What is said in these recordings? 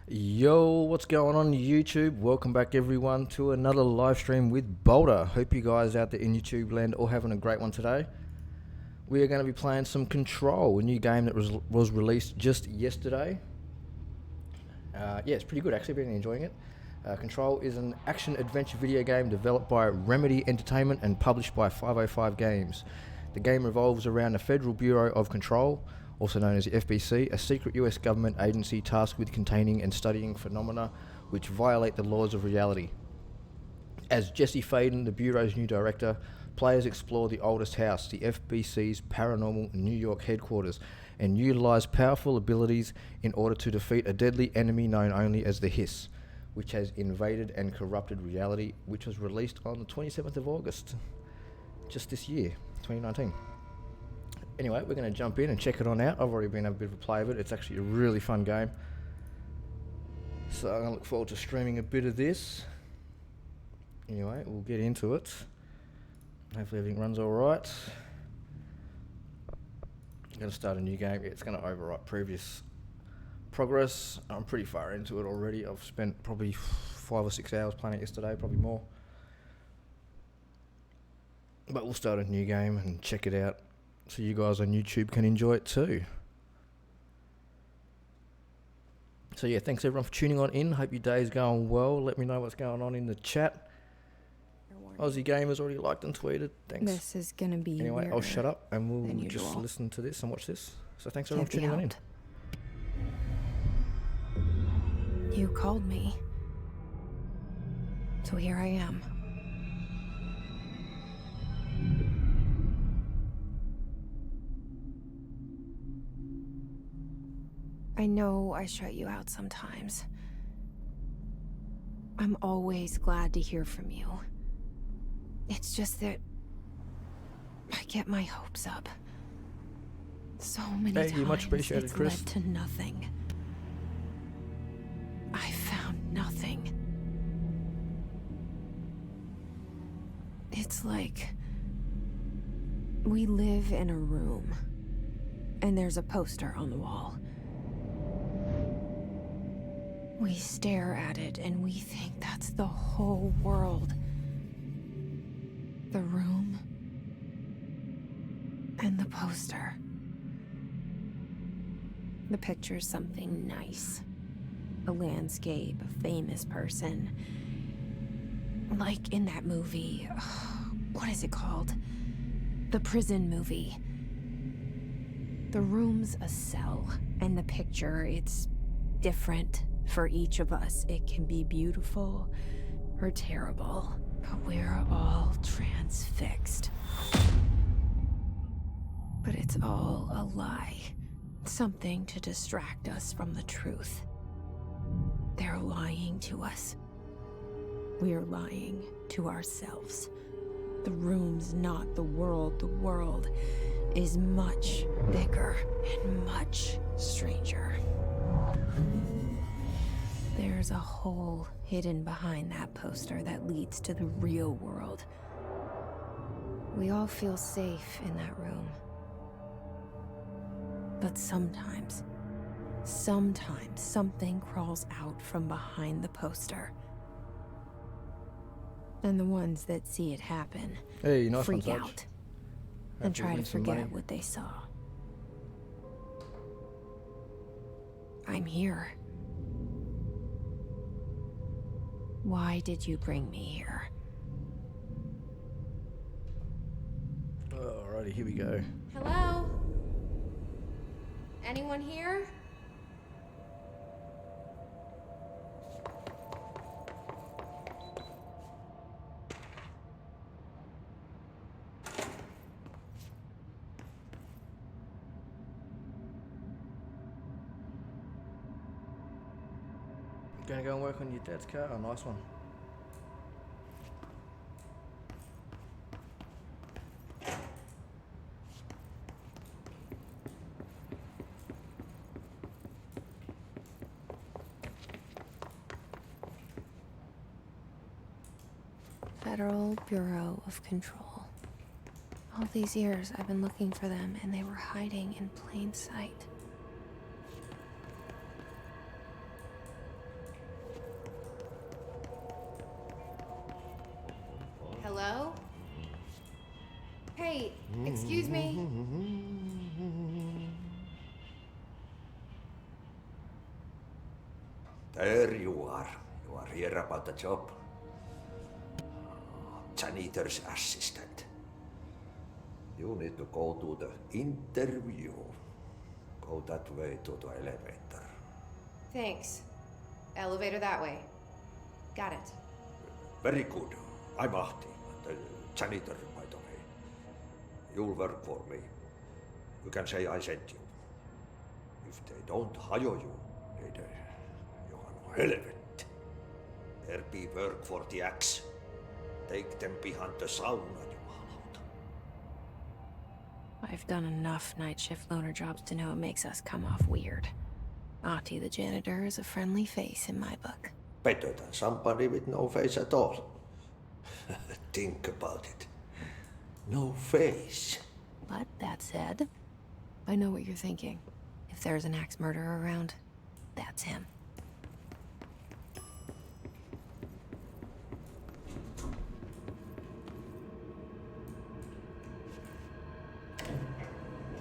Yo, what's going on YouTube? Welcome back everyone to another live stream with Boulder. Hope you guys out there in YouTube land all having a great one today. We are going to be playing some Control, a new game that was released just yesterday. Yeah, it's pretty good actually, been enjoying it. Control is an action-adventure video game developed by Remedy Entertainment and published by 505 Games. The game revolves around the Federal Bureau of Control, also known as the FBC, a secret US government agency tasked with containing and studying phenomena which violate the laws of reality. As Jesse Faden, the Bureau's new director, players explore the oldest house, the FBC's paranormal New York headquarters, and utilize powerful abilities in order to defeat a deadly enemy known only as the Hiss, which has invaded and corrupted reality, which was released on the 27th of August, just this year, 2019. Anyway, we're going to jump in and check it on out. I've already been having a bit of a play of it. It's actually a really fun game. So I'm going to look forward to streaming a bit of this. Anyway, we'll get into it. Hopefully everything runs alright. I'm going to start a new game. It's going to overwrite previous progress. I'm pretty far into it already. I've spent probably 5 or 6 hours playing it yesterday, probably more. But we'll start a new game and check it out, so you guys on YouTube can enjoy it too. So yeah, thanks everyone for tuning on in. Hope your day's going well. Let me know what's going on in the chat. Aussie Gamers already liked and tweeted. Thanks. This is gonna be anyway, I'll shut up and we'll just listen to this and watch this. So thanks everyone for tuning on in. You called me, so here I am. I know I shut you out sometimes. I'm always glad to hear from you. It's just that I get my hopes up. So many times you much appreciated, it's Chris. led to nothing. I found nothing. It's like we live in a room, and there's a poster on the wall. We stare at it and we think that's the whole world. The room and the poster. The picture's something nice. A landscape, a famous person. Like in that movie, what is it called? The prison movie. The room's a cell, and the picture, it's different. For each of us, it can be beautiful or terrible, but we're all transfixed. But it's all a lie, something to distract us from the truth. They're lying to us. We're lying to ourselves. The room's not the world. The world is much bigger and much stranger. There's a hole hidden behind that poster that leads to the real world. We all feel safe in that room. But sometimes something crawls out from behind the poster. And the ones that see it happen freak out and try to forget what they saw. I'm here. Why did you bring me here? Alrighty, here we go. Hello? Anyone here? Gonna go and work on your dad's car? Oh, nice one. Federal Bureau of Control. All these years I've been looking for them, and they were hiding in plain sight. Hello? Hey, excuse me. There you are. You are here about the job. Janitor's assistant. You need to go to the interview. Go that way to the elevator. Thanks. Elevator that way. Got it. Very good. I'm Ahti, the janitor, by the way. You'll work for me. You can say I sent you. If they don't hire you, you are no relevant. There be work for the axe. Take them behind the sauna, jumalauta. I've done enough night shift loner jobs to know it makes us come off weird. Ahti the janitor is a friendly face in my book. Better than somebody with no face at all. Think about it. No face. But that said, I know what you're thinking. If there's an axe murderer around, that's him.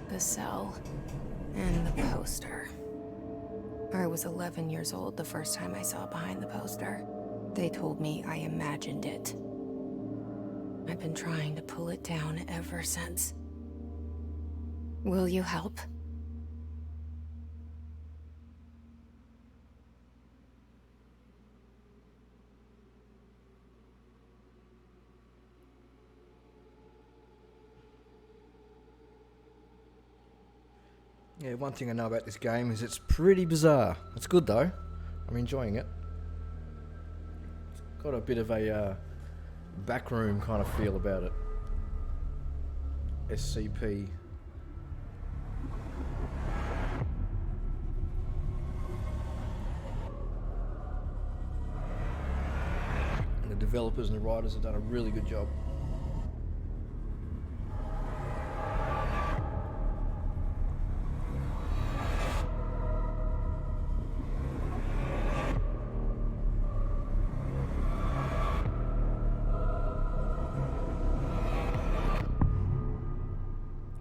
The cell and the poster. I was 11 years old the first time I saw behind the poster. They told me I imagined it. I've been trying to pull it down ever since. Will you help? Yeah, one thing I know about this game is it's pretty bizarre. It's good though. I'm enjoying it. It's got a bit of a backroom kind of feel about it. SCP. And the developers and the writers have done a really good job.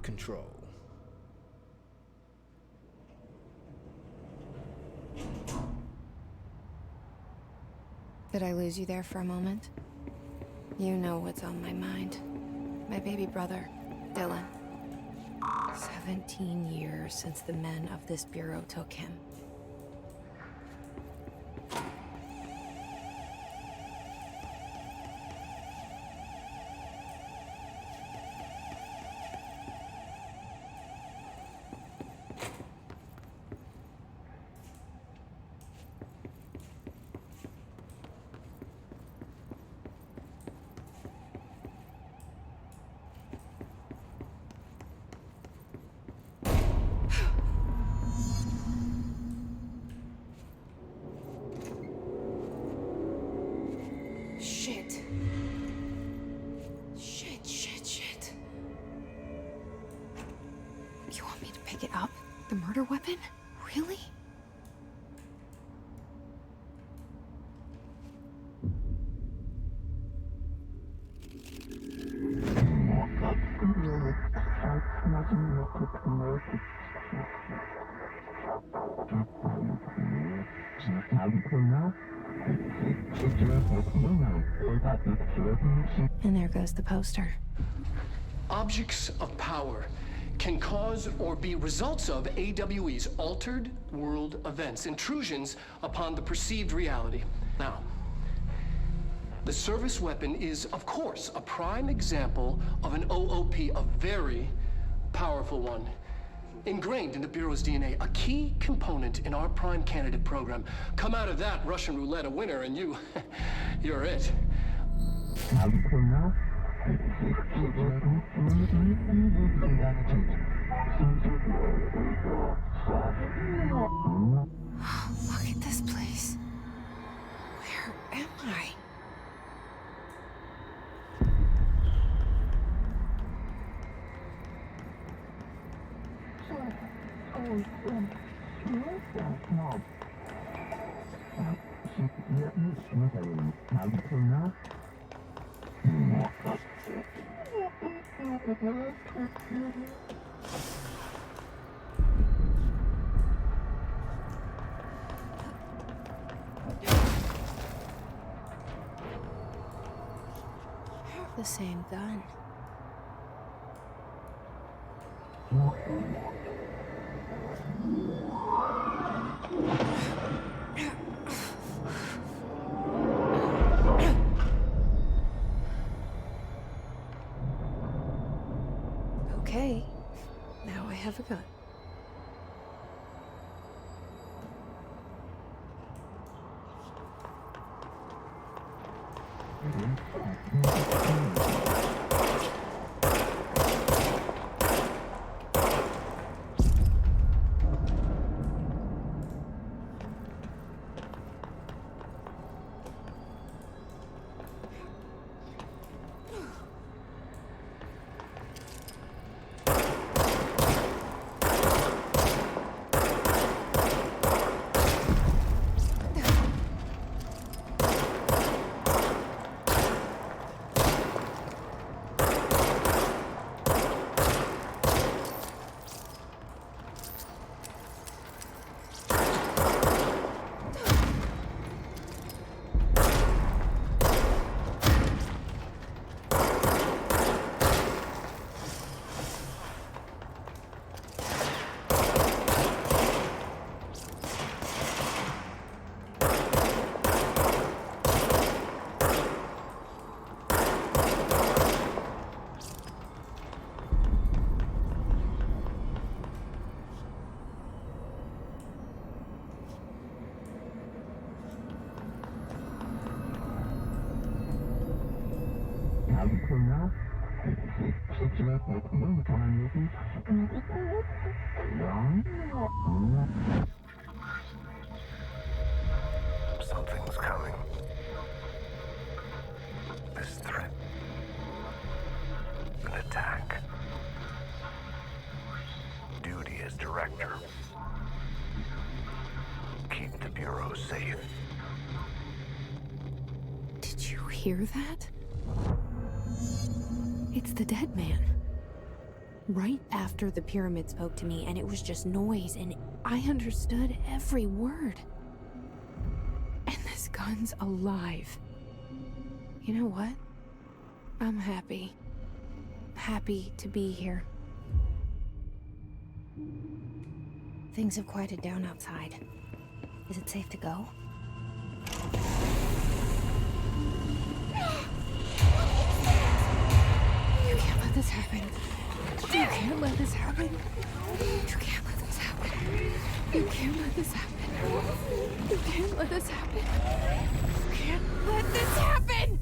Control. Did I lose you there for a moment? You know what's on my mind. My baby brother, Dylan. 17 years since the men of this bureau took him. Shit. Shit. You want me to pick it up? The murder weapon? Really? And there goes the poster. Objects of power can cause or be results of AWE's altered world events, intrusions upon the perceived reality. Now, the service weapon is, of course, a prime example of an OOP, a very powerful one. Ingrained in the Bureau's DNA, a key component in our prime candidate program. Come out of that Russian roulette a winner and you're it. Look at this place. Where am I? The same gun. Okay, now I have a gun. Something's coming. This threat. An attack. Duty as director. Keep the Bureau safe. Did you hear that? It's the dead man. Right after the pyramid spoke to me, and it was just noise, and I understood every word. And this gun's alive. You know what? I'm happy. Happy to be here. Things have quieted down outside. Is it safe to go? You can't let this happen. You can't let this happen. You can't let this happen. You can't let this happen. You can't let this happen. You can't let this happen.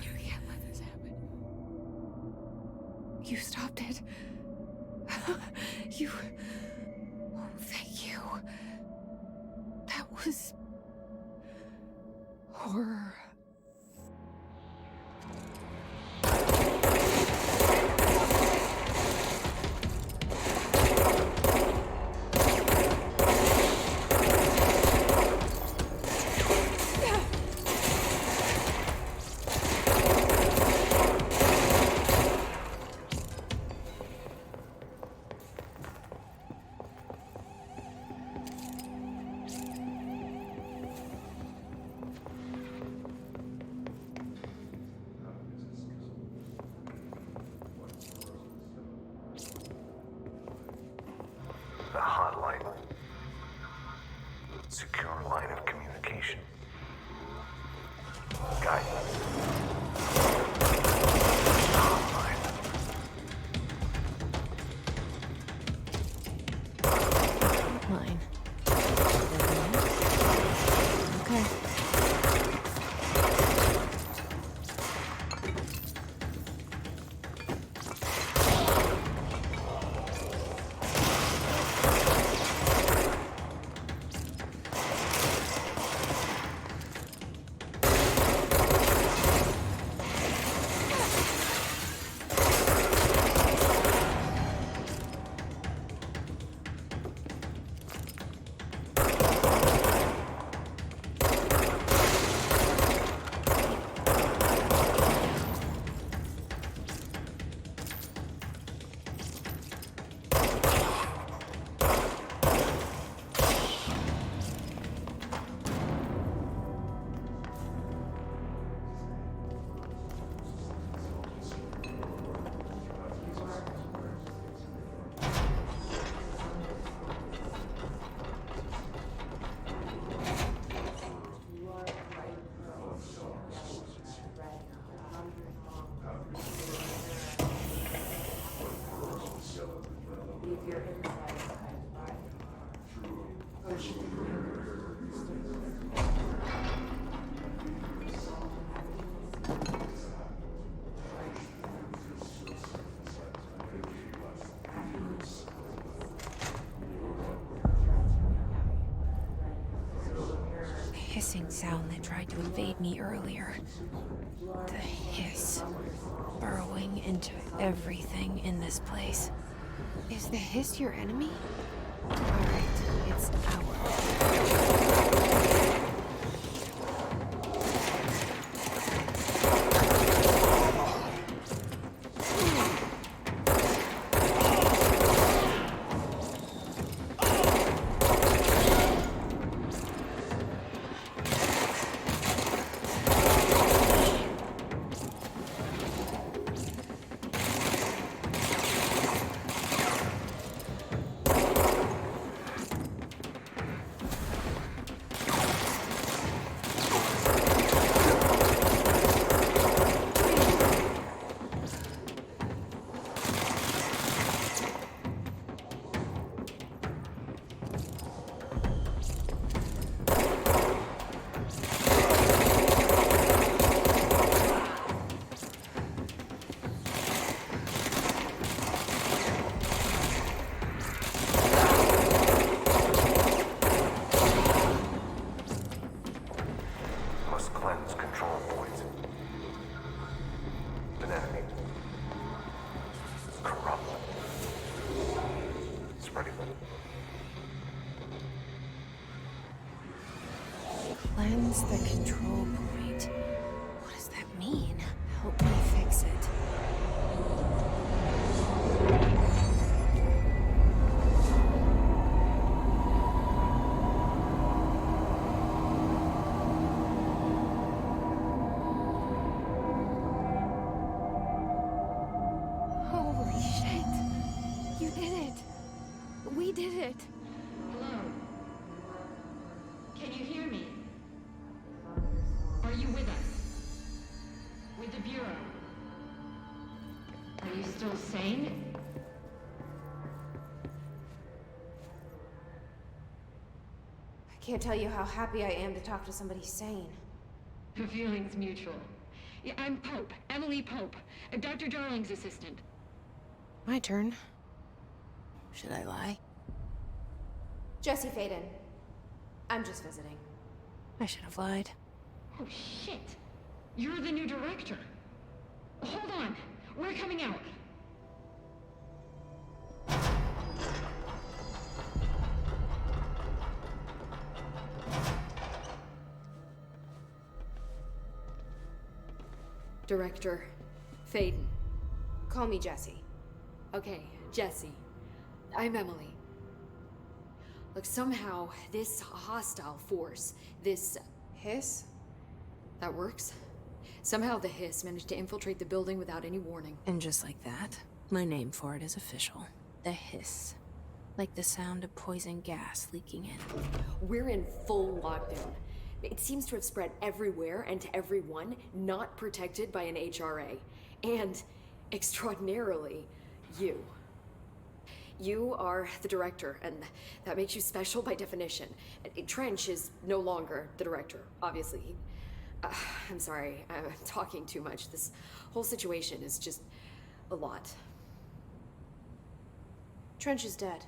You can't let this happen. You stopped it. You... Oh, thank you. That was... horror. sound that tried to invade me earlier. The hiss. Burrowing into everything in this place. Is the hiss your enemy? Alright, it's ours. Must cleanse control points. An enemy. Corrupt. Spreading them. Cleanse the control point. What does that mean? Help me fix it. Holy shit! You did it! We did it! Hello? Can you hear me? Are you with us? With the Bureau? Are you still sane? I can't tell you how happy I am to talk to somebody sane. The feeling's mutual. Yeah, I'm Pope, Emily Pope, Dr. Darling's assistant. My turn. Should I lie? Jesse Faden. I'm just visiting. I should have lied. Oh, shit. You're the new director. Hold on. We're coming out. Director Faden. Call me Jesse. Okay, Jesse. I'm Emily. Look, somehow this hostile force, this Hiss? that works. Somehow the hiss managed to infiltrate the building without any warning. And just like that, my name for it is official. The hiss. Like the sound of poison gas leaking in. We're in full lockdown. It seems to have spread everywhere and to everyone not protected by an HRA. And, extraordinarily, you. You are the director, and that makes you special by definition. Trench is no longer the director, obviously. I'm sorry, I'm talking too much. This whole situation is just a lot. Trench is dead.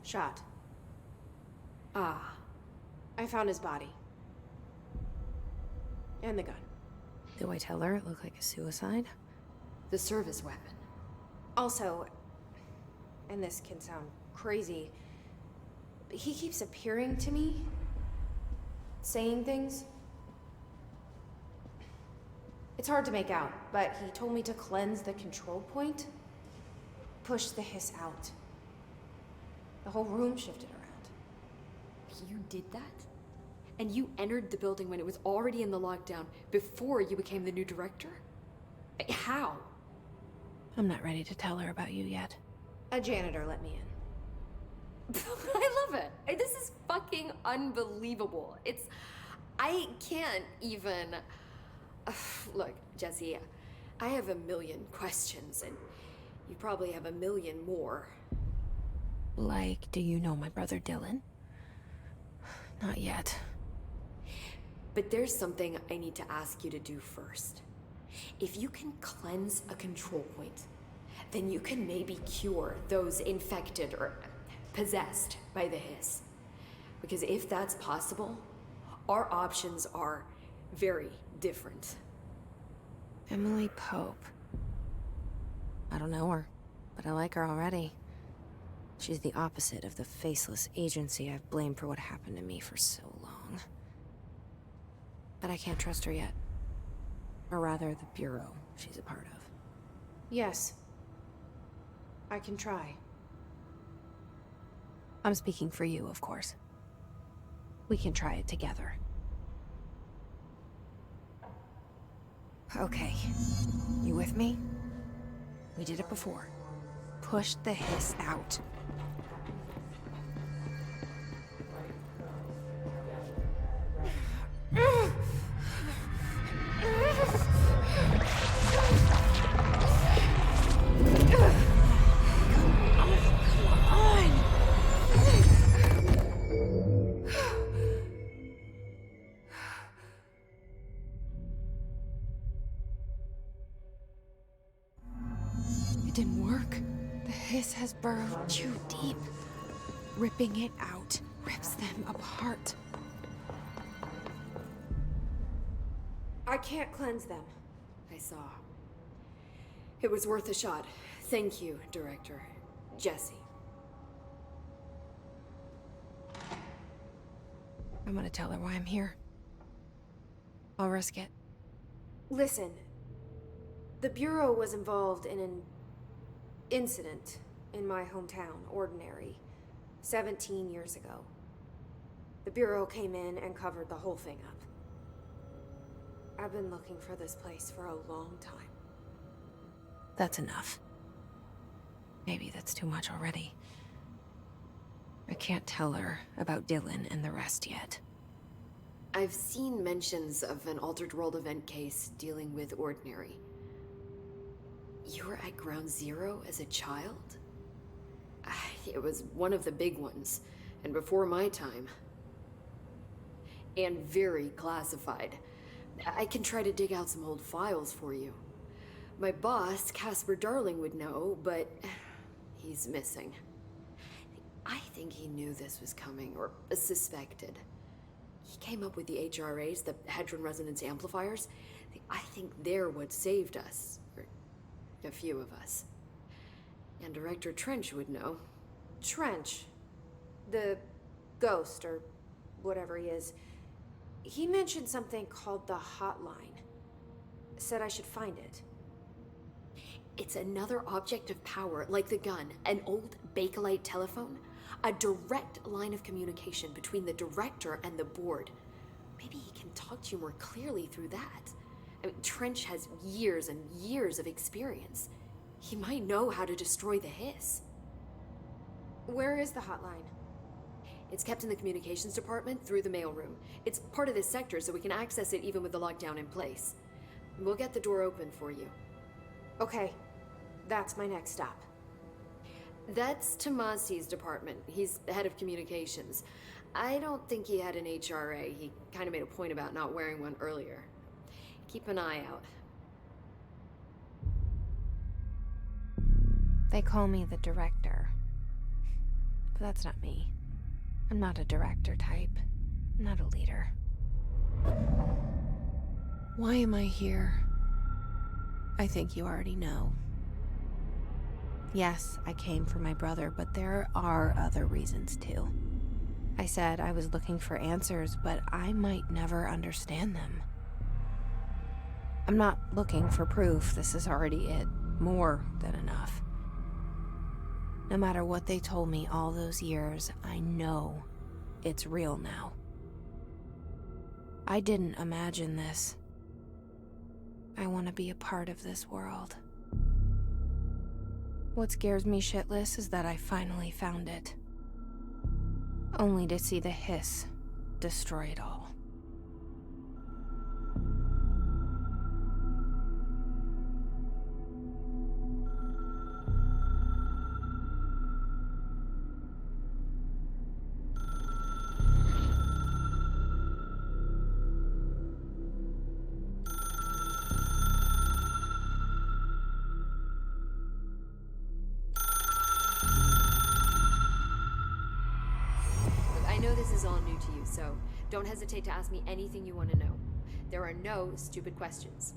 Shot. Ah, I found his body. And the gun. Do I tell her it looked like a suicide? the service weapon. Also, and this can sound crazy, but he keeps appearing to me, saying things. It's hard to make out, but he told me to cleanse the control point, push the hiss out. The whole room shifted around. You did that? And you entered the building when it was already in the lockdown before you became the new director? How? I'm not ready to tell her about you yet. A janitor let me in. I love it. This is fucking unbelievable. I can't even... Look, Jesse, I have a million questions, and you probably have a million more. Like, do you know my brother Dylan? Not yet. But there's something I need to ask you to do first. If you can cleanse a control point, then you can maybe cure those infected or possessed by the hiss. Because if that's possible, Our options are very different. Emily Pope. I don't know her, but I like her already. She's the opposite of the faceless agency I've blamed for what happened to me for so long. But I can't trust her yet. Or rather, the Bureau she's a part of. Yes. I can try. I'm speaking for you, of course. We can try it together. Okay. You with me? We did it before. Push the hiss out. It didn't work. The hiss has burrowed too deep. Ripping it out rips them apart. I can't cleanse them. I saw. It was worth a shot. Thank you, Director. Jesse. I'm gonna tell her why I'm here. I'll risk it. Listen, the Bureau was involved in an incident in my hometown, Ordinary, 17 years ago. The Bureau came in and covered the whole thing up. I've been looking for this place for a long time. That's enough. Maybe that's too much already. I can't tell her about Dylan and the rest yet. I've seen mentions of an Altered World event case dealing with Ordinary. You were at Ground Zero as a child? It was one of the big ones, and before my time. And very classified. I can try to dig out some old files for you. My boss, Casper Darling, would know, but he's missing. I think he knew this was coming, or suspected. He came up with the HRAs, the Hadron Resonance Amplifiers. I think they're what saved us. Or a few of us. And Director Trench would know. Trench, the ghost, or whatever he is, he mentioned something called the Hotline. Said I should find it. It's another object of power, like the gun, an old Bakelite telephone. A direct line of communication between the director and the board. Maybe he can talk to you more clearly through that. I mean, Trench has years and years of experience. He might know how to destroy the hiss. Where is the hotline? It's kept in the communications department through the mailroom. It's part of this sector, so we can access it even with the lockdown in place. We'll get the door open for you. Okay, that's my next stop. That's Tomasi's department. He's the head of communications. I don't think he had an HRA. He kind of made a point about not wearing one earlier. Keep an eye out. They call me the director. But that's not me. I'm not a director type. I'm not a leader. Why am I here? I think you already know. Yes, I came for my brother, but there are other reasons too. I said I was looking for answers, but I might never understand them. I'm not looking for proof. This is already it. More than enough. No matter what they told me all those years, I know it's real now. I didn't imagine this. I want to be a part of this world. What scares me shitless is that I finally found it. Only to see the hiss destroy it all. I know this is all new to you, so don't hesitate to ask me anything you want to know. There are no stupid questions.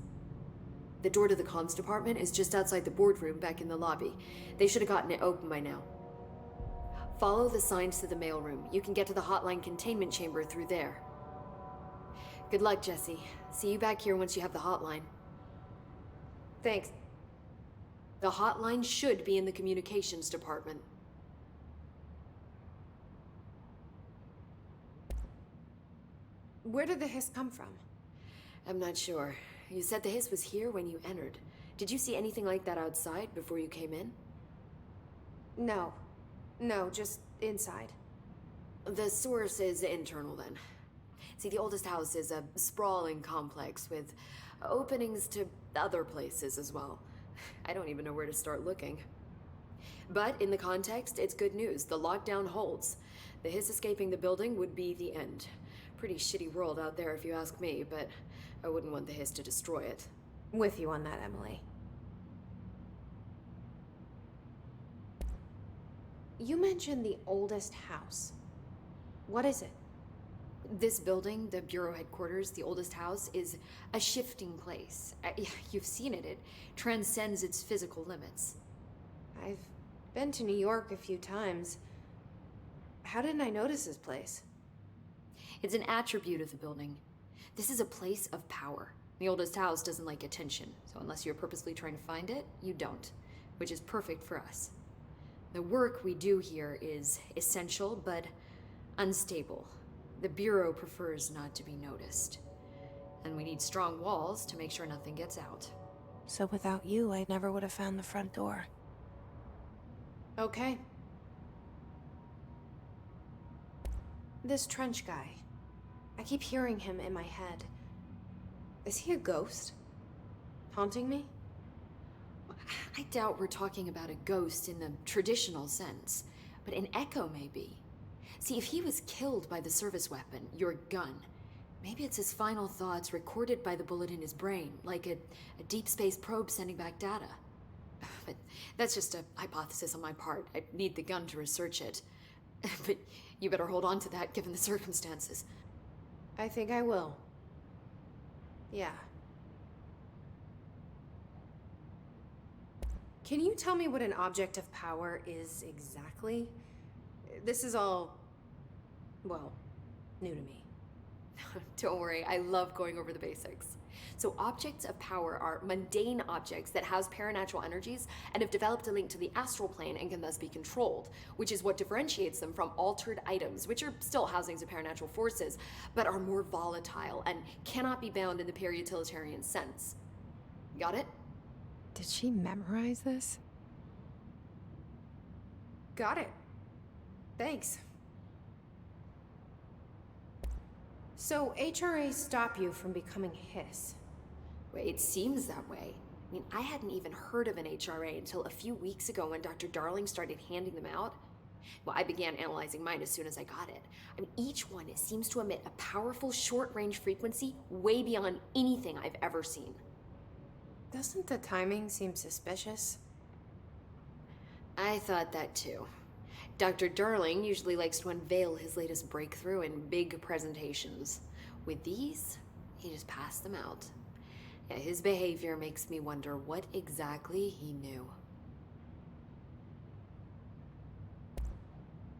The door to the comms department is just outside the boardroom back in the lobby. They should have gotten it open by now. Follow the signs to the mailroom. You can get to the hotline containment chamber through there. Good luck, Jesse. See you back here once you have the hotline. Thanks. The hotline should be in the communications department. Where did the hiss come from? I'm not sure. You said the hiss was here when you entered. Did you see anything like that outside before you came in? No. No, just inside. The source is internal then. See, the oldest house is a sprawling complex with openings to other places as well. I don't even know where to start looking. But in the context, it's good news. The lockdown holds. The hiss escaping the building would be the end. Pretty shitty world out there if you ask me, but I wouldn't want the hiss to destroy it. With you on that, Emily. You mentioned the oldest house. What is it? This building, the Bureau headquarters, the oldest house, is a shifting place. You've seen it. It transcends its physical limits. I've been to New York a few times. How didn't I notice this place? It's an attribute of the building. This is a place of power. The oldest house doesn't like attention, so unless you're purposely trying to find it, you don't, which is perfect for us. The work we do here is essential, but unstable. The Bureau prefers not to be noticed. And we need strong walls to make sure nothing gets out. So without you, I never would have found the front door. Okay. This Trench guy. I keep hearing him in my head. Is he a ghost? Haunting me? I doubt we're talking about a ghost in the traditional sense, but an echo maybe. See, if he was killed by the service weapon, your gun, maybe it's his final thoughts recorded by the bullet in his brain, like a deep space probe sending back data. But that's just a hypothesis on my part. I need the gun to research it. But you better hold on to that given the circumstances. I think I will. Yeah. Can you tell me what an object of power is exactly? This is all, well, new to me. Don't worry, I love going over the basics. So objects of power are mundane objects that house paranatural energies and have developed a link to the astral plane and can thus be controlled, which is what differentiates them from altered items, which are still housings of paranatural forces, but are more volatile and cannot be bound in the peri-utilitarian sense. Got it? Did she memorize this? Got it. Thanks. So HRA stop you from becoming hiss? Well, it seems that way. I mean, I hadn't even heard of an HRA until a few weeks ago when Dr. Darling started handing them out. Well, I began analyzing mine as soon as I got it. I mean, each one seems to emit a powerful short-range frequency way beyond anything I've ever seen. Doesn't the timing seem suspicious? I thought that too. Dr. Darling usually likes to unveil his latest breakthrough in big presentations. With these, he just passed them out. Yeah, his behavior makes me wonder what exactly he knew.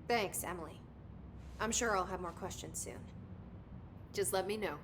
Thanks, Emily. I'm sure I'll have more questions soon. Just let me know.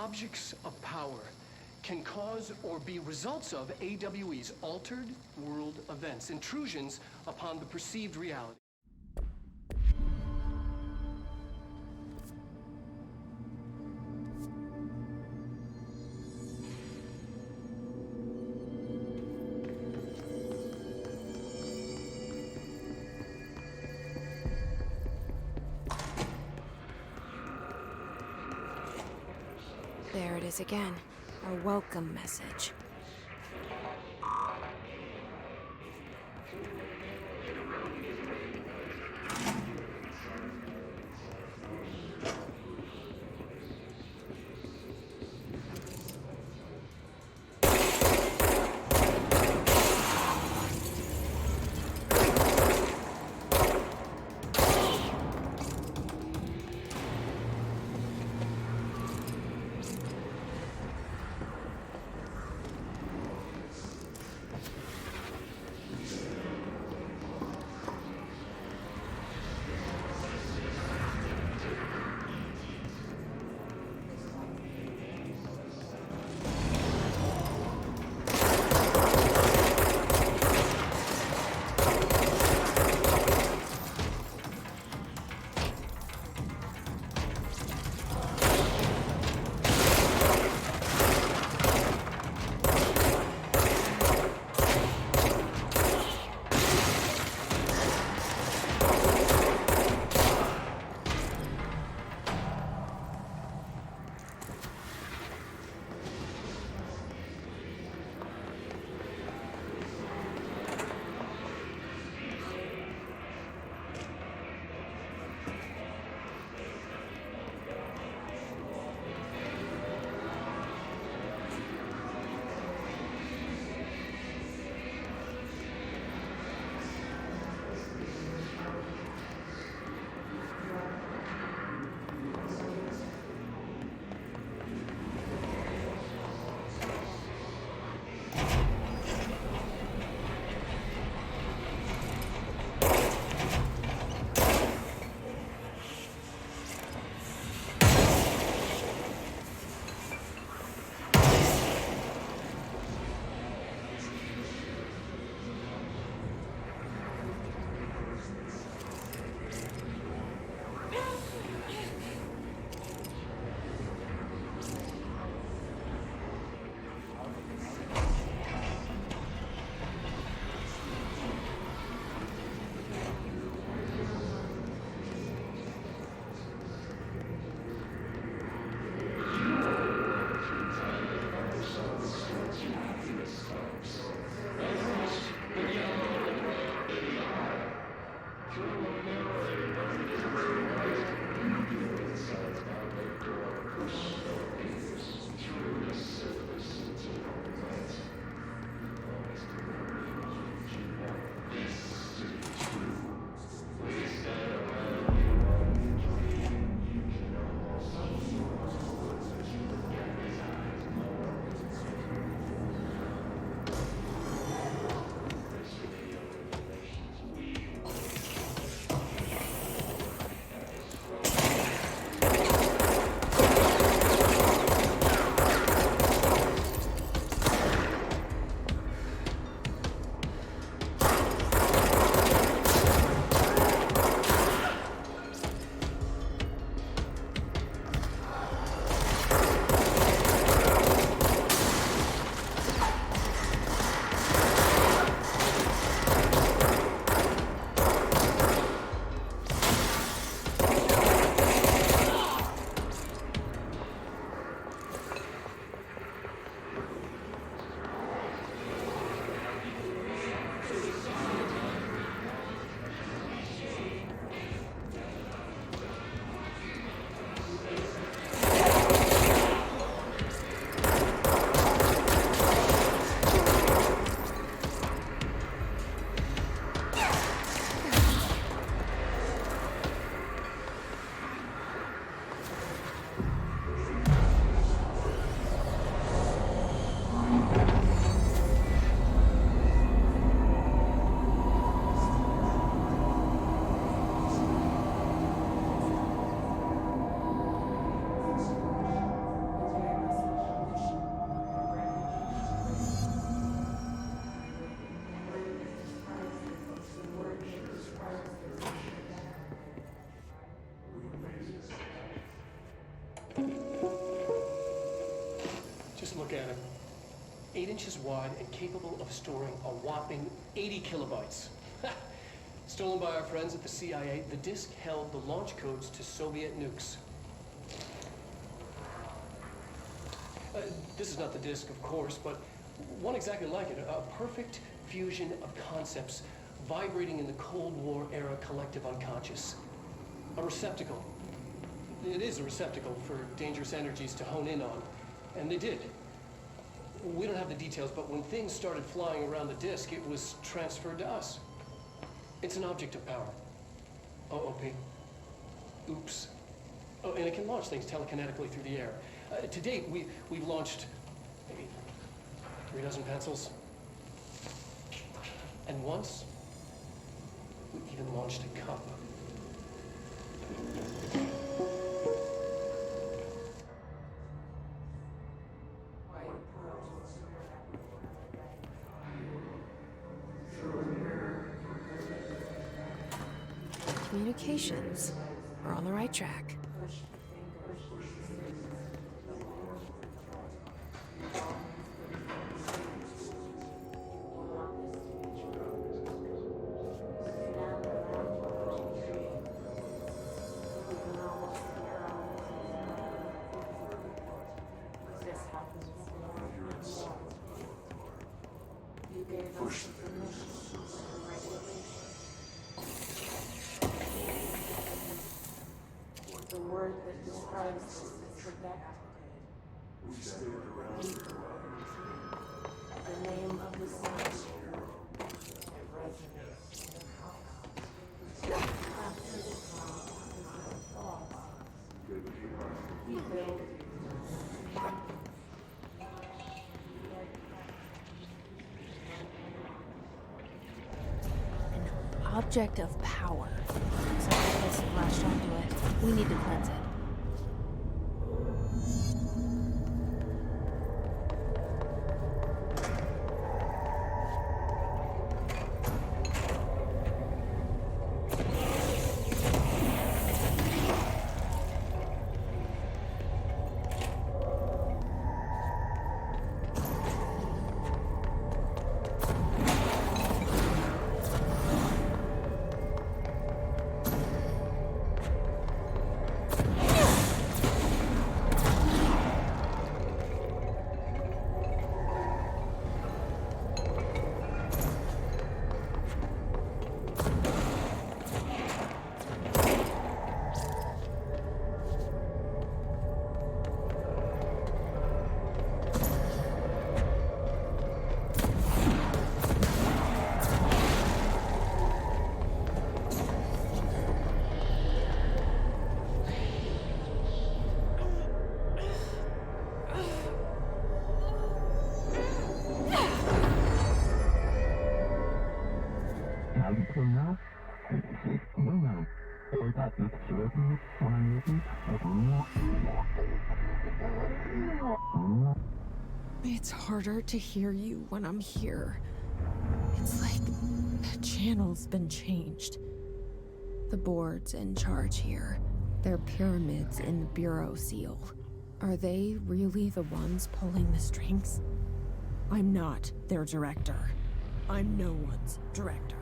objects of power can cause or be results of AWE's altered world events, intrusions upon the perceived reality. There it is again. A welcome message. Look at it. 8 inches wide and capable of storing a whopping 80 kilobytes. Stolen by our friends at the CIA, the disk held the launch codes to Soviet nukes. This is not the disk, of course, but one exactly like it. A perfect fusion of concepts vibrating in the Cold War era collective unconscious. A receptacle. It is a receptacle for dangerous energies to hone in on. And they did. We don't have the details, but when things started flying around the disk, it was transferred to us. It's an object of power. OOP. Oops. Oh, and it can launch things telekinetically through the air. To date, we've launched maybe 3 dozen pencils. And once, we even launched a cup. Communications. We're on the right track. The word that describes the trajectory. We stayed around for a while. The name of the city. It resonates in the after the thoughts. We build An object of power. Something has latched onto it. We need to cleanse it. It's harder to hear you when I'm here. It's like the channel's been changed. The board's in charge here. They're pyramids in the Bureau seal. Are they really the ones pulling the strings? I'm not their director. I'm no one's director.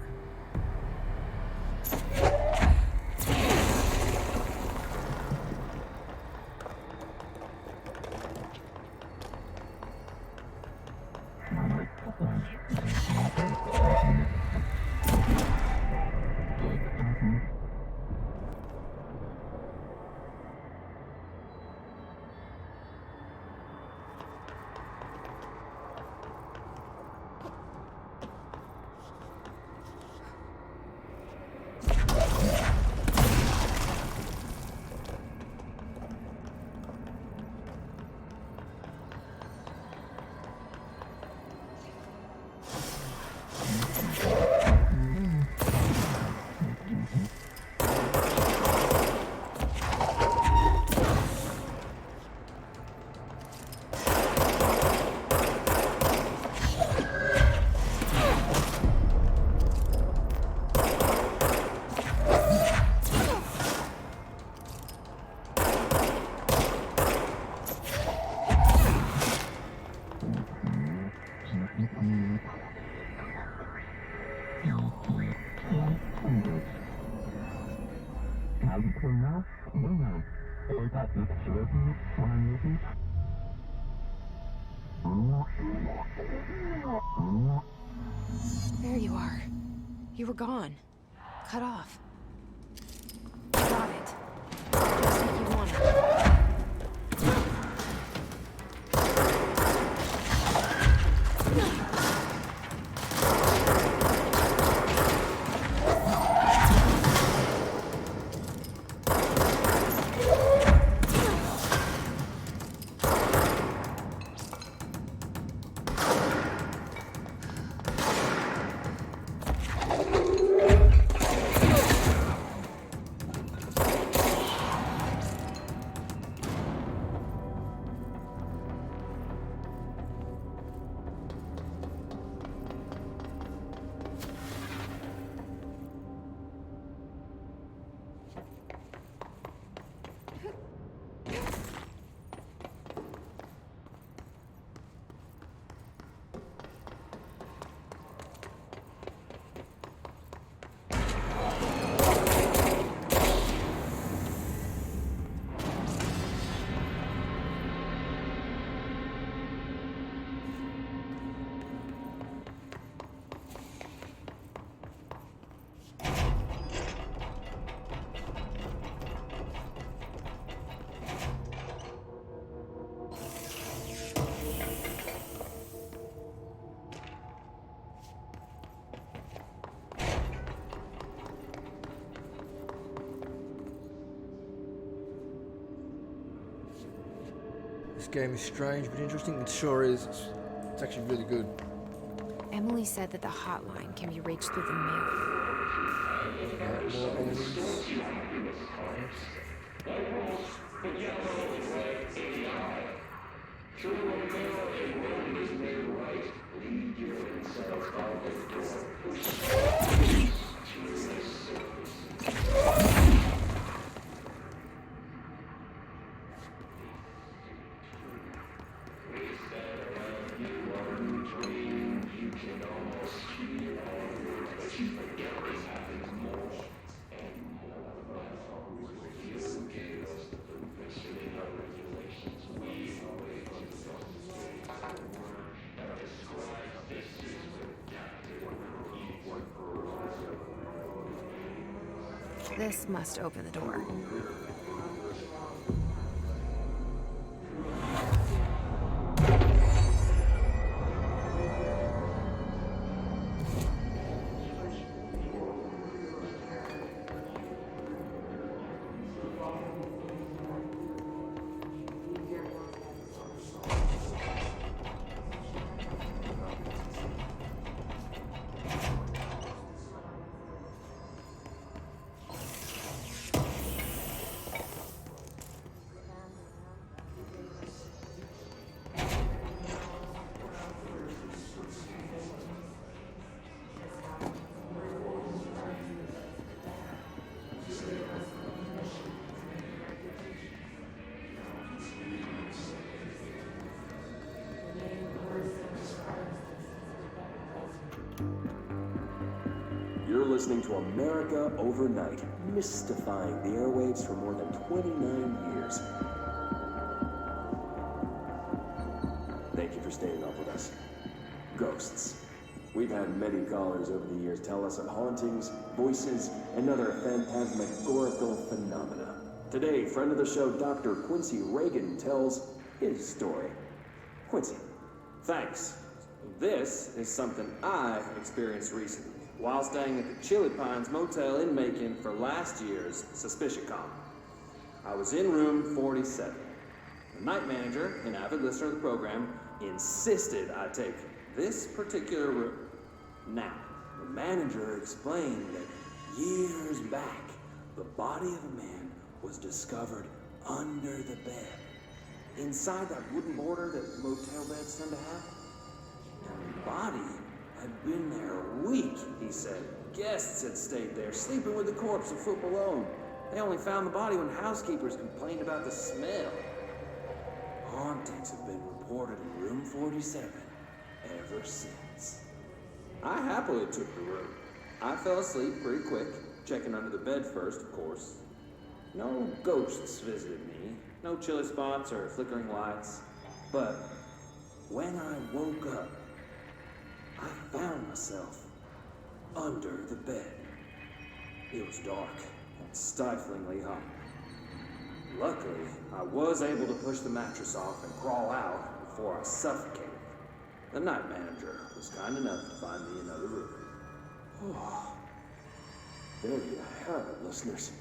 There you are. You were gone. Cut off. Got it. Just like you wanted. This game is strange but interesting. It sure is. It's actually really good. Emily said that the hotline can be reached through the mail. More enemies. This must open the door. You're listening to America Overnight, mystifying the airwaves for more than 29 years. Thank you for staying up with us. Ghosts. We've had many callers over the years tell us of hauntings, voices, and other phantasmagorical phenomena. Today, friend of the show, Dr. Quincy Reagan, tells his story. Quincy, thanks. This is something I experienced recently while staying at the Chili Pines Motel in Macon for last year's SuspiciaCon. I was in room 47. The night manager, an avid listener of the program, insisted I take this particular room. Now, the manager explained that years back, the body of a man was discovered under the bed, inside that wooden border that motel beds tend to have. And the body had been there a week, he said. Guests had stayed there, sleeping with the corpse a foot below. They only found the body when housekeepers complained about the smell. Hauntings have been reported in room 47 ever since. I happily took the room. I fell asleep pretty quick, checking under the bed first, of course. No ghosts visited me, no chilly spots or flickering lights. But when I woke up, I found myself under the bed. It was dark and stiflingly hot. Luckily, I was able to push the mattress off and crawl out before I suffocated. The night manager was kind enough to find me another room. Oh, there you have it, listeners.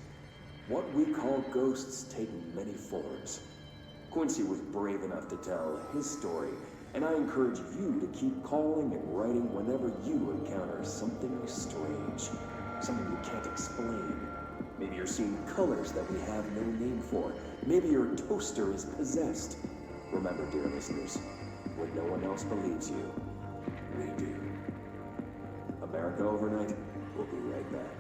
What we call ghosts take many forms. Quincy was brave enough to tell his story, and I encourage you to keep calling and writing whenever you encounter something strange, something you can't explain. Maybe you're seeing colors that we have no name for. Maybe your toaster is possessed. Remember, dear listeners, when no one else believes you, we do. America Overnight, we'll be right back.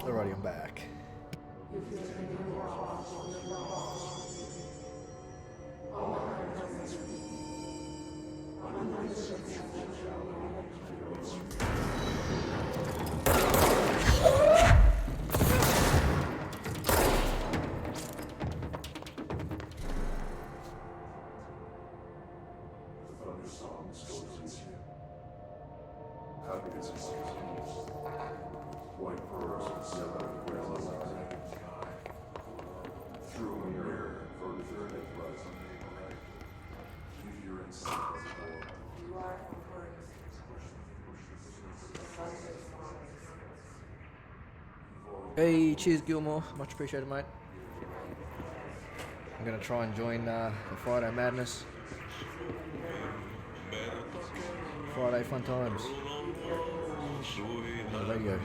Alrighty, I'm back. Hey, cheers Gilmore, much appreciated, mate. I'm gonna try and join the Friday Madness. Friday fun times. On the radio.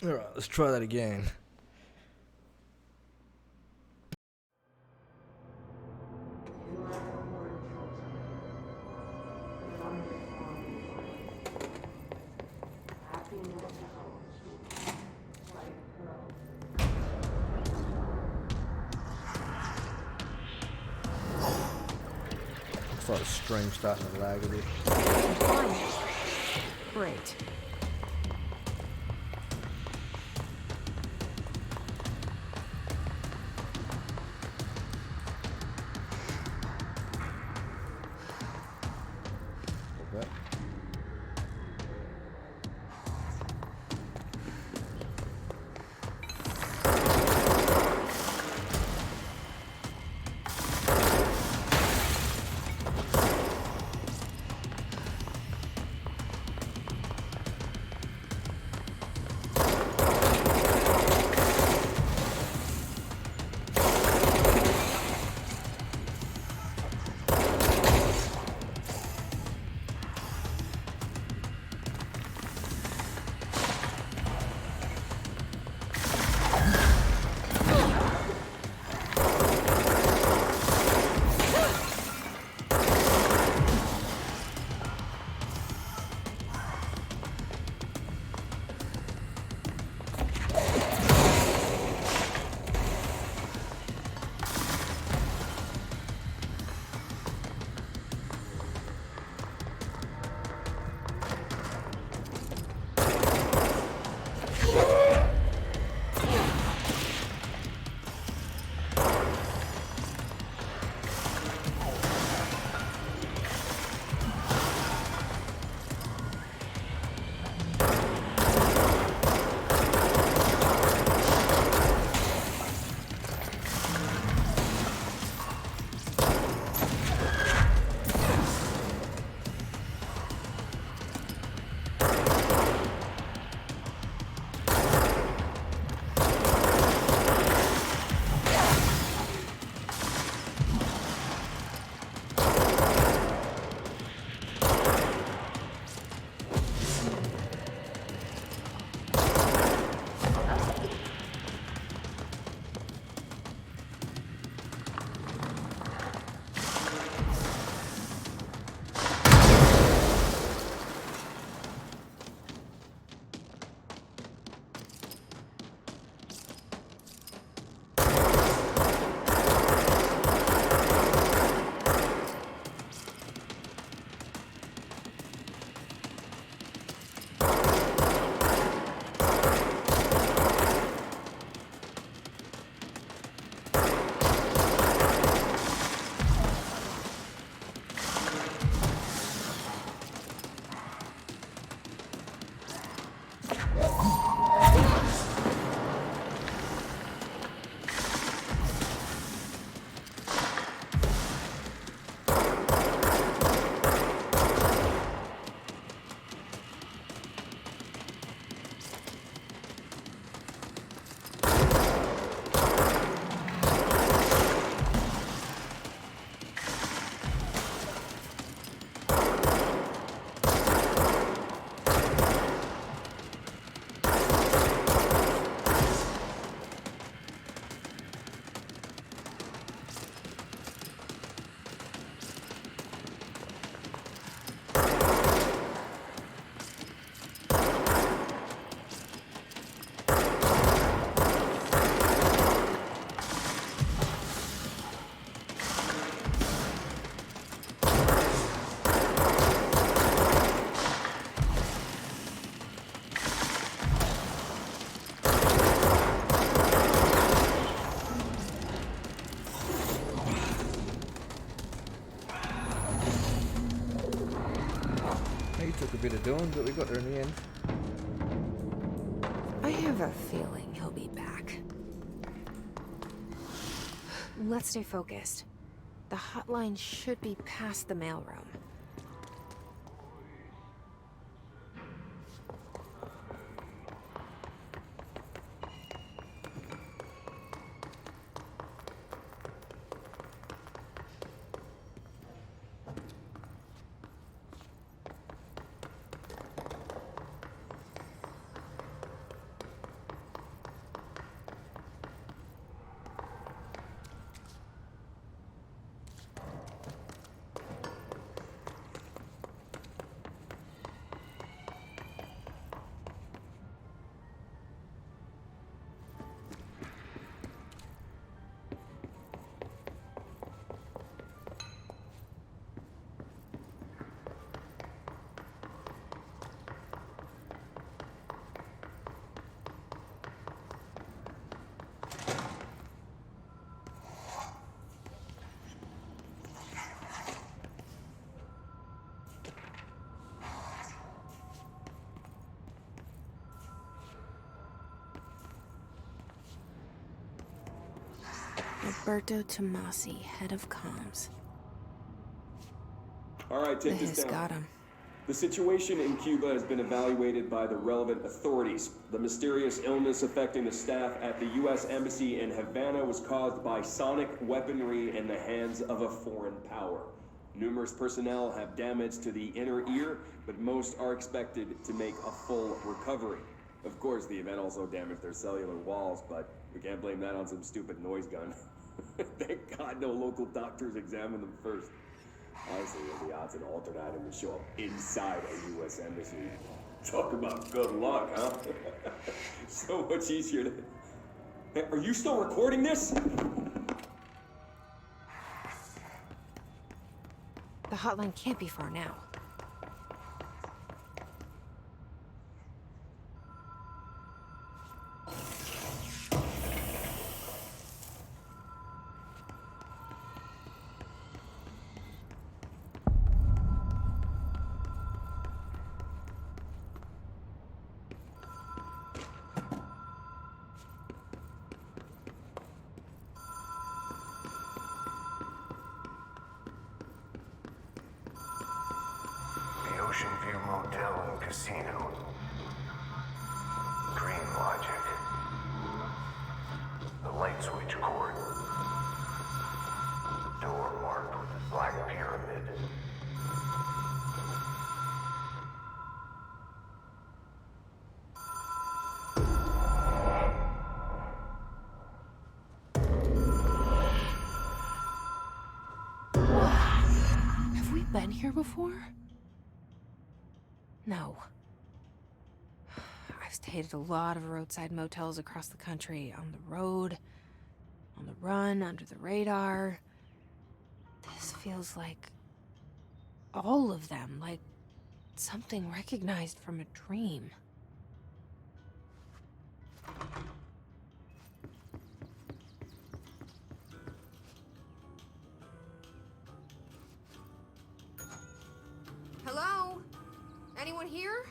Alright, let's try that again. Looks like the stream's starting to lag a bit. Great. Okay. Bit of doing, but we got there in the end. I have a feeling he'll be back. Let's stay focused. The hotline should be past the mailroom. Berto Tomasi, head of comms. All right, take this This down. got him. The situation in Cuba has been evaluated by the relevant authorities. The mysterious illness affecting the staff at the U.S. Embassy in Havana was caused by sonic weaponry in the hands of a foreign power. Numerous personnel have damage to the inner ear, but most are expected to make a full recovery. Of course, the event also damaged their cellular walls, but we can't blame that on some stupid noise gun. Thank God no local doctors examined them first. Honestly, what are the odds an alternate item would show up inside a U.S. embassy? Talk about good luck, huh? So much easier to... Hey, are you still recording this? The hotline can't be far now. Ocean View Motel and Casino. Green Logic. The light switch cord. Door marked with a black pyramid. Have we been here before? No. I've stayed at a lot of roadside motels across the country, on the road, on the run, under the radar. This feels like all of them, like something recognized from a dream. Hello? Anyone here?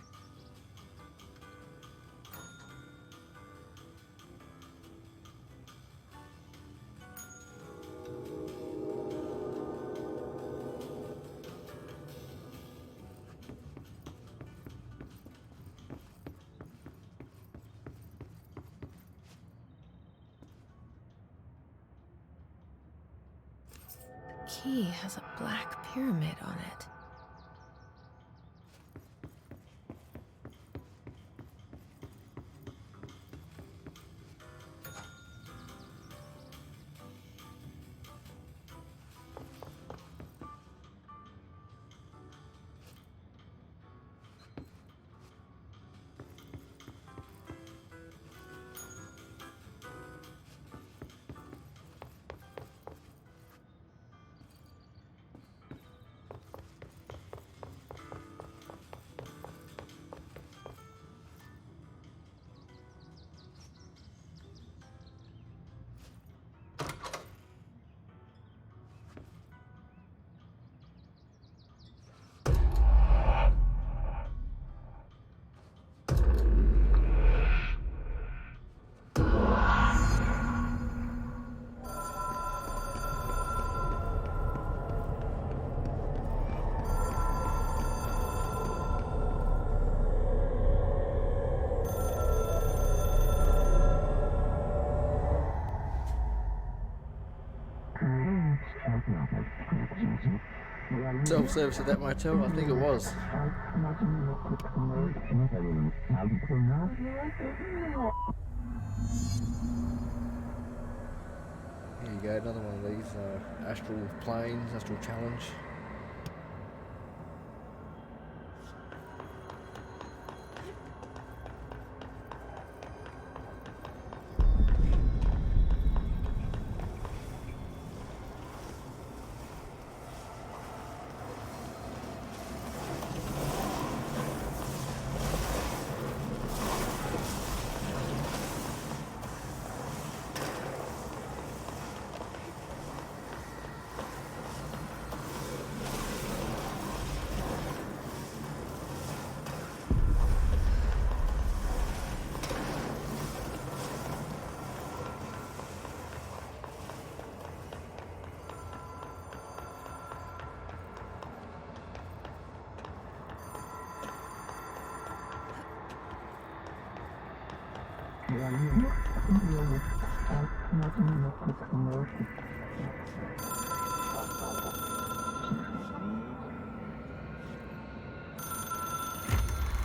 The key has a black pyramid on it. Self-service at that motel? I think it was. Here you go, another one of these astral planes, astral challenge.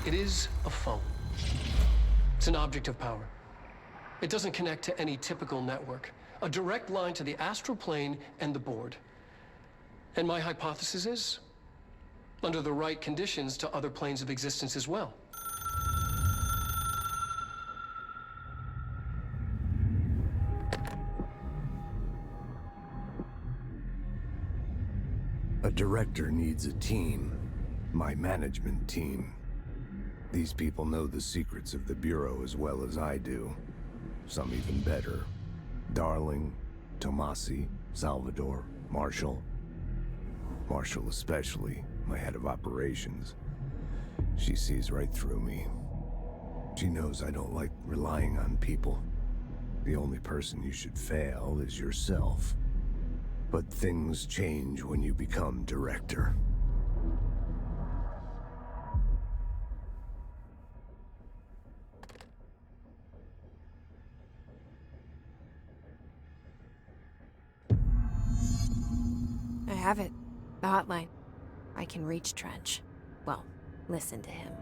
It is a phone. It's an object of power. It doesn't connect to any typical network. A direct line to the astral plane and the board. And my hypothesis is, under the right conditions, to other planes of existence as well. A director needs a team. My management team. These people know the secrets of the Bureau as well as I do. Some even better. Darling, Tomasi, Salvador, Marshall. Marshall especially, my head of operations. She sees right through me. She knows I don't like relying on people. The only person you should fail is yourself. But things change when you become director. I have it. The hotline. I can reach Trench. Well, listen to him.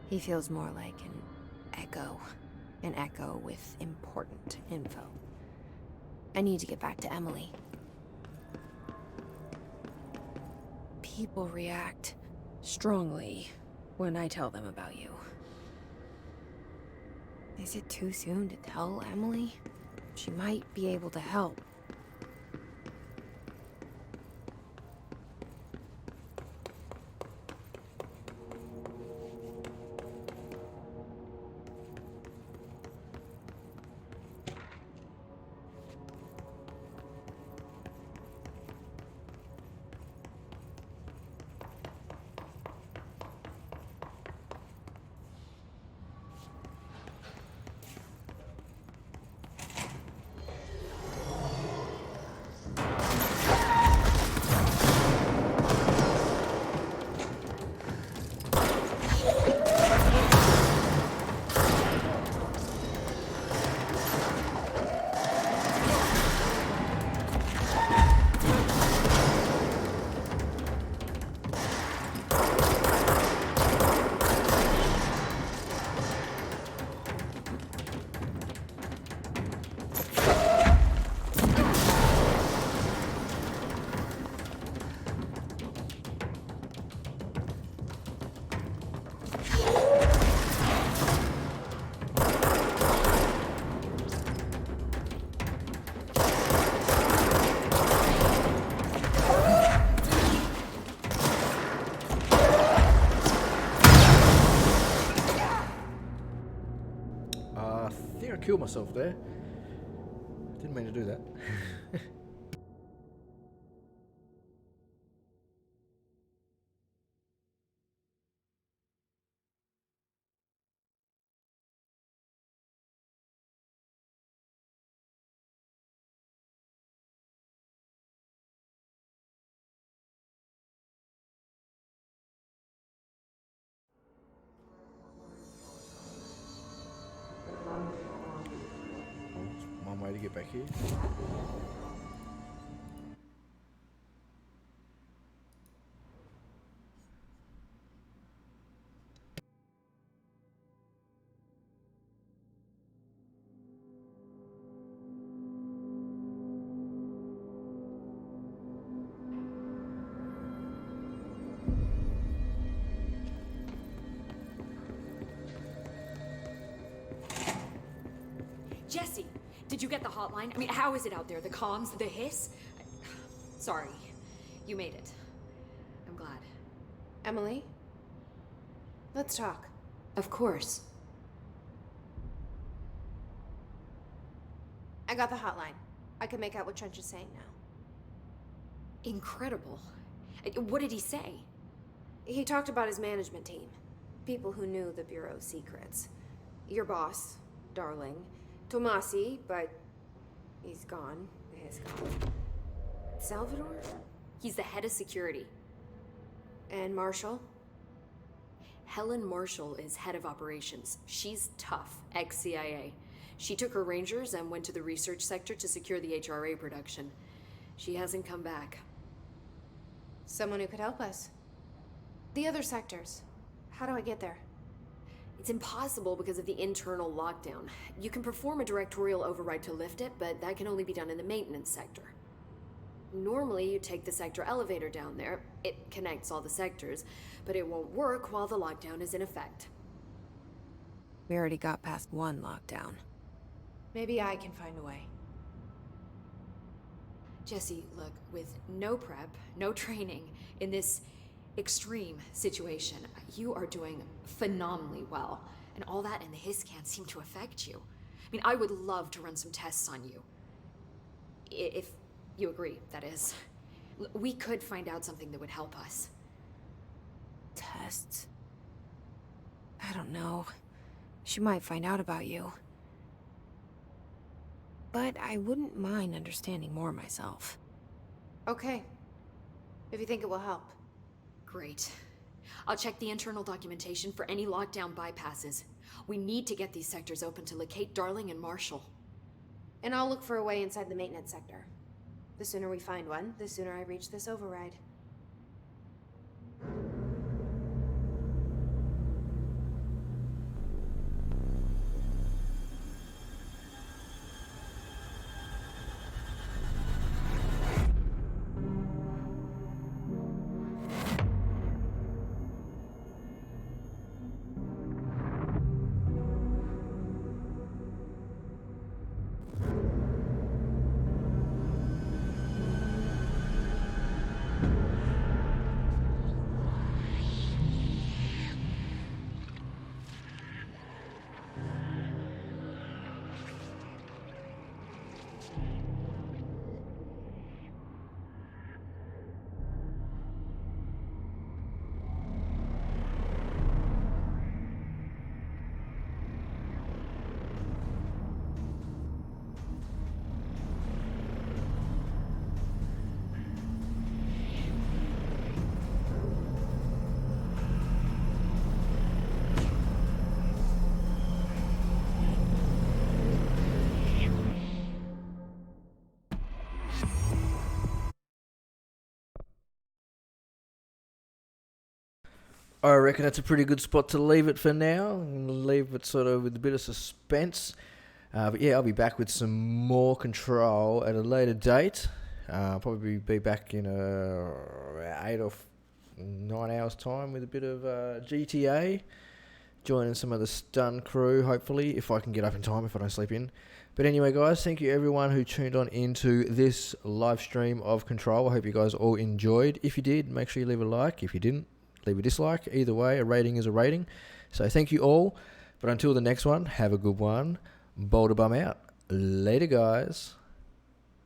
He feels more like an echo. An echo with important info. I need to get back to Emily. People react strongly when I tell them about you. Is it too soon to tell Emily? She might be able to help. Killed myself there. Didn't mean to do that. One way to get back here. Jesse, did you get the hotline? I mean, how is it out there? The comms, the hiss? Sorry, you made it. I'm glad. Emily? Let's talk. Of course. I got the hotline. I can make out what Trench is saying now. Incredible. What did he say? He talked about his management team. People who knew the Bureau's secrets. Your boss, Darling. Tomasi, but he's gone. He's gone. Salvador? He's the head of security. And Marshall? Helen Marshall is head of operations. She's tough, ex-CIA. She took her rangers and went to the research sector to secure the HRA production. She hasn't come back. Someone who could help us. The other sectors. How do I get there? It's impossible because of the internal lockdown. You can perform a directorial override to lift it, but that can only be done in the maintenance sector. Normally, you take the sector elevator down there. It connects all the sectors, but it won't work while the lockdown is in effect. We already got past one lockdown. Maybe I can find a way. Jesse, look, with no prep, no training, in this extreme situation, you are doing phenomenally well. And all that and the hiss can't seem to affect you. I mean, I would love to run some tests on you. If you agree, that is. We could find out something that would help us. Tests? I don't know. She might find out about you. But I wouldn't mind understanding more myself. Okay. If you think it will help. Great. I'll check the internal documentation for any lockdown bypasses. We need to get these sectors open to locate Darling and Marshall. And I'll look for a way inside the maintenance sector. The sooner we find one, the sooner I reach this override. I reckon that's a pretty good spot to leave it for now. And leave it sort of with a bit of suspense. But yeah, I'll be back with some more Control at a later date. I'll probably be back in 8 or 9 hours time with a bit of GTA. Joining some of the stun crew, hopefully, if I can get up in time, if I don't sleep in. But anyway, guys, thank you everyone who tuned on into this live stream of Control. I hope you guys all enjoyed. If you did, make sure you leave a like. If you didn't, leave a dislike. Either way, a rating is a rating. So thank you all. But until the next one, have a good one. BoulderBum out. Later, guys.